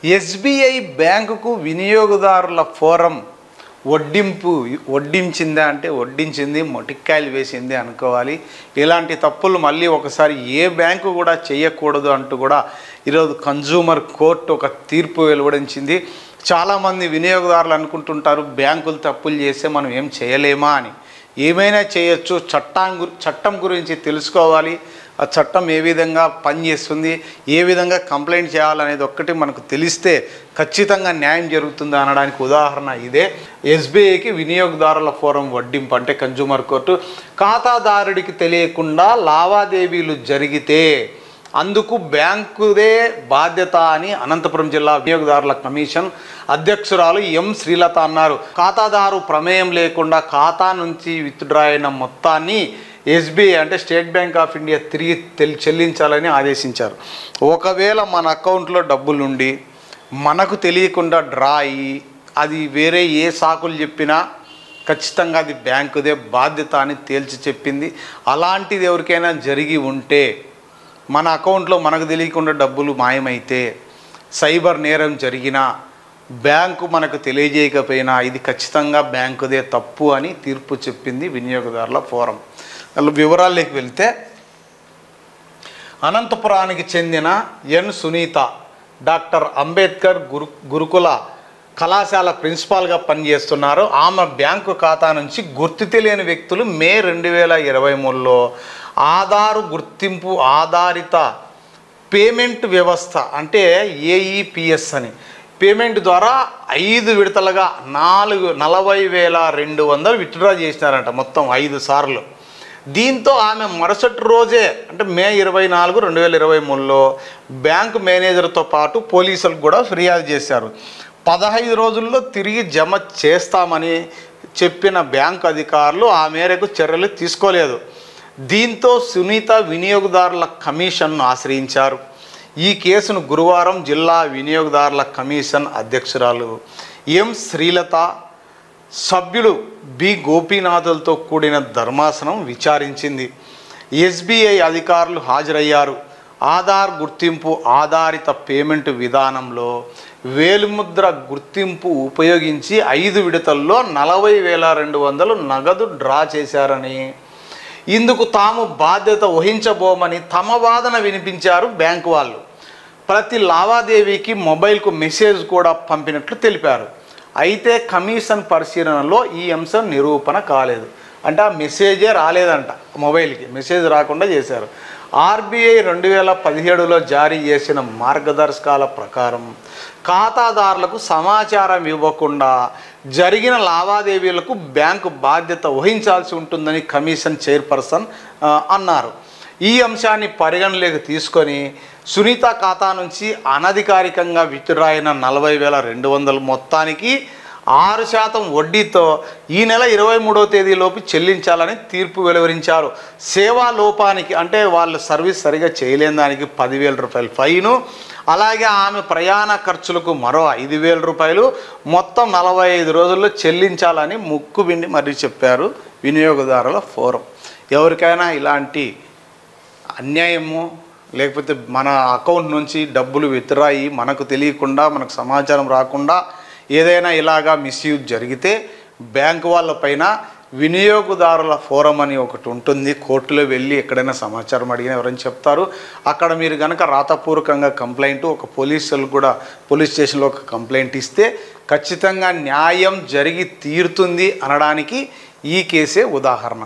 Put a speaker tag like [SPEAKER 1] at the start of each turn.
[SPEAKER 1] SBI బ్యాంకుకు వినియోగదారుల forum వడ్డించిందా అంటే వడ్డించింది, మొటిక్కాయలు వేసింది అనుకోవాలి. ఇలాంటి తప్పులు మళ్ళీ ఒకసారి ఏ బ్యాంకు కూడా చేయకూడదు అంటూ కూడా ఈరోజు కన్జ్యూమర్ కోర్టు ఒక తీర్పు వెలువడించింది. చాలామంది వినియోగదారులు అనుకుంటుంటారు బ్యాంకులు తప్పులు చేస్తే మనం ఏం చేయలేమా అని. ఏమైనా చేయొచ్చు, చట్టం గురించి తెలుసుకోవాలి, ఆ చట్టం ఏ విధంగా పనిచేస్తుంది, ఏ విధంగా కంప్లైంట్ చేయాలనేది ఒక్కటి మనకు తెలిస్తే ఖచ్చితంగా న్యాయం జరుగుతుంది అనడానికి ఉదాహరణ ఇదే. ఎస్బీఐకి వినియోగదారుల ఫోరం వడ్డింపు అంటే కన్జ్యూమర్ కోర్టు ఖాతాదారుడికి తెలియకుండా లావాదేవీలు జరిగితే అందుకు బ్యాంకుదే బాధ్యత అని అనంతపురం జిల్లా వినియోగదారుల కమిషన్ అధ్యక్షురాలు ఎం శ్రీలత అన్నారు. ఖాతాదారు ప్రమేయం లేకుండా ఖాతా నుంచి విత్డ్రా అయిన మొత్తాన్ని ఎస్బీఐ అంటే స్టేట్ బ్యాంక్ ఆఫ్ ఇండియా తిరిగి చెల్లించాలని ఆదేశించారు. ఒకవేళ మన అకౌంట్లో డబ్బులుండి మనకు తెలియకుండా డ్రా అయ్యి అది వేరే ఏ సాకులు చెప్పినా ఖచ్చితంగా అది బ్యాంకుదే బాధ్యత అని తేల్చి చెప్పింది. అలాంటిది ఎవరికైనా జరిగి ఉంటే, మన అకౌంట్లో మనకు తెలియకుండా డబ్బులు మాయమైతే, సైబర్ నేరం జరిగినా, బ్యాంకు మనకు తెలియజేయకపోయినా ఇది ఖచ్చితంగా బ్యాంకుదే తప్పు అని తీర్పు చెప్పింది వినియోగదారుల ఫోరం. వివరాల్లోకి వెళ్తే, అనంతపురానికి చెందిన ఎన్ సునీత డాక్టర్ అంబేద్కర్ గురుకుల కళాశాల ప్రిన్సిపాల్గా పనిచేస్తున్నారు. ఆమె బ్యాంకు ఖాతా నుంచి గుర్తు తెలియని వ్యక్తులు మే 2023లో ఆధారు గుర్తింపు ఆధారిత పేమెంట్ వ్యవస్థ అంటే ఏఈపిఎస్ అని పేమెంట్ ద్వారా 5 విడతలుగా 40,200 విత్డ్రా చేసినారంట, మొత్తం 5 సార్లు. దీంతో ఆమె మరుసటి రోజే అంటే మే 24, 2023లో బ్యాంకు మేనేజర్తో పాటు పోలీసులకు కూడా ఫిర్యాదు చేశారు. 15 రోజుల్లో తిరిగి జమ చేస్తామని చెప్పిన బ్యాంకు అధికారులు ఆ మేరకు చర్యలు తీసుకోలేదు. దీంతో సునీత వినియోగదారుల కమిషన్ను ఆశ్రయించారు. ఈ కేసును గురువారం జిల్లా వినియోగదారుల కమిషన్ అధ్యక్షురాలు ఎం శ్రీలత, సభ్యులు బి గోపీనాథులతో కూడిన ధర్మాసనం విచారించింది. ఎస్బీఐ అధికారులు హాజరయ్యారు. ఆధార్ గుర్తింపు ఆధారిత పేమెంట్ విధానంలో వేలిముద్ర గుర్తింపు ఉపయోగించి 5 విడతల్లో 40,200 నగదు డ్రా చేశారని, ఇందుకు తాము బాధ్యత వహించబోమని తమ వాదన వినిపించారు బ్యాంకు వాళ్ళు. ప్రతి లావాదేవీకి మొబైల్కు మెసేజ్ కూడా పంపినట్లు తెలిపారు. అయితే కమిషన్ పరిశీలనలో ఈ అంశం నిరూపణ కాలేదు. అంటే ఆ మెసేజే రాలేదంట, మొబైల్కి మెసేజ్ రాకుండా చేశారు. ఆర్బీఐ 2017లో జారీ చేసిన మార్గదర్శకాల ప్రకారం ఖాతాదారులకు సమాచారం ఇవ్వకుండా జరిగిన లావాదేవీలకు బ్యాంకు బాధ్యత వహించాల్సి ఉంటుందని కమిషన్ చైర్పర్సన్ అన్నారు. ఈ అంశాన్ని పరిగణలోకి తీసుకొని సునీత ఖాతా నుంచి అనధికారికంగా విత్డ్రా అయిన 40,200 మొత్తానికి 6% వడ్డీతో ఈ నెల 23వ తేదీలోపు చెల్లించాలని తీర్పు వెలువరించారు. సేవా లోపానికి అంటే వాళ్ళ సర్వీస్ సరిగా చేయలేని దానికి 10,000 రూపాయలు ఫైను, అలాగే ఆమె ప్రయాణ ఖర్చులకు మరో 5,000 రూపాయలు, మొత్తం 45 రోజుల్లో చెల్లించాలని ముక్కుబిండి మరీ చెప్పారు వినియోగదారుల ఫోరం. ఎవరికైనా ఇలాంటి అన్యాయము లేకపోతే మన అకౌంట్ నుంచి డబ్బులు విత్డ్రా అయ్యి మనకు తెలియకుండా మనకు సమాచారం రాకుండా ఏదైనా ఇలాగా మిస్యూజ్ జరిగితే బ్యాంకు వాళ్ళపైన వినియోగదారుల ఫోరం అని ఒకటి ఉంటుంది. కోర్టులో వెళ్ళి ఎక్కడైనా సమాచారం అడిగినా ఎవరైనా చెప్తారు. అక్కడ మీరు కనుక రాతపూర్వకంగా కంప్లైంట్ ఒక పోలీస్ స్టేషన్లో ఒక కంప్లైంట్ ఇస్తే ఖచ్చితంగా న్యాయం జరిగి తీరుతుంది అనడానికి ఈ కేసే ఉదాహరణ.